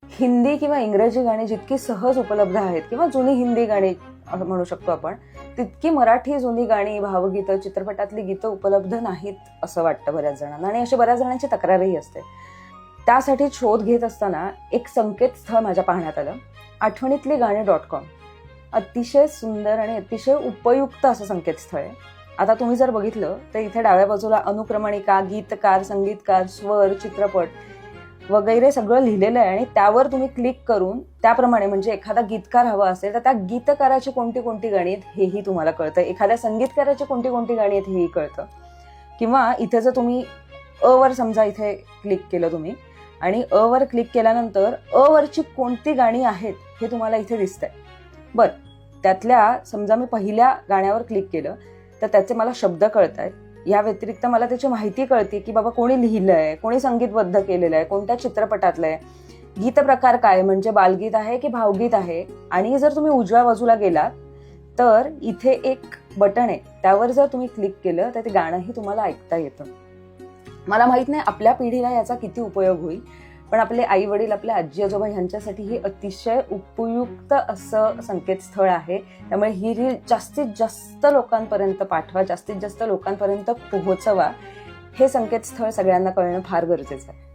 हिंदी किंवा इंग्रजी गाणी जितकी सहज उपलब्ध आहेत किंवा जुनी हिंदी गाणी म्हणू शकतो आपण, तितकी मराठी जुनी गाणी, भावगीतं, चित्रपटातली गीतं उपलब्ध नाहीत असं वाटतं बऱ्याच जणांना, आणि अशी बऱ्याच जणांची तक्रारही असते. त्यासाठी शोध घेत असताना एक संकेतस्थळ माझ्या पाहण्यात आलं, आठवणीतलीगाणी.com. अतिशय सुंदर आणि अतिशय उपयुक्त असं संकेतस्थळ आहे. आता तुम्ही जर बघितलं तर इथे डाव्या बाजूला अनुक्रमणिका, गीतकार, संगीतकार, स्वर, चित्रपट वगैरे सगळं लिहिलेलं आहे, आणि त्यावर तुम्ही क्लिक करून त्याप्रमाणे, म्हणजे एखादा गीतकार हवा असेल तर त्या गीतकाराची कोणती कोणती गाणी आहेत हेही तुम्हाला कळतं, एखाद्या संगीतकाराची कोणती कोणती गाणी आहेत हेही कळतं. किंवा इथे जर तुम्ही वर समजा इथे क्लिक केलं तुम्ही, आणि वर क्लिक केल्यानंतर वरची कोणती गाणी आहेत हे तुम्हाला इथे दिसतंय. बरं, त्यातल्या समजा मी पहिल्या गाण्यावर क्लिक केलं तर त्याचे मला शब्द कळत आहेत. या व्यतिरिक्त मला त्याची माहिती कळते की बाबा कोणी लिहिलंय, कोणी संगीतबद्ध केलेलं आहे, कोणत्या चित्रपटातलं आहे, गीत प्रकार काय, म्हणजे बालगीत आहे की भावगीत आहे. आणि जर तुम्ही उजव्या बाजूला गेलात तर इथे एक बटन आहे, त्यावर जर तुम्ही क्लिक केलं तर ते गाणंही तुम्हाला ऐकता येतं. मला माहित नाही आपल्या पिढीला याचा किती उपयोग होईल, पण आपले आई वडील, आपले आजी आजोबा यांच्यासाठी हे अतिशय उपयुक्त असं संकेतस्थळ आहे. त्यामुळे ही रील जास्तीत जास्त लोकांपर्यंत पाठवा, जास्तीत जास्त लोकांपर्यंत पोहोचवा. हे संकेतस्थळ सगळ्यांना कळणं फार गरजेचं आहे.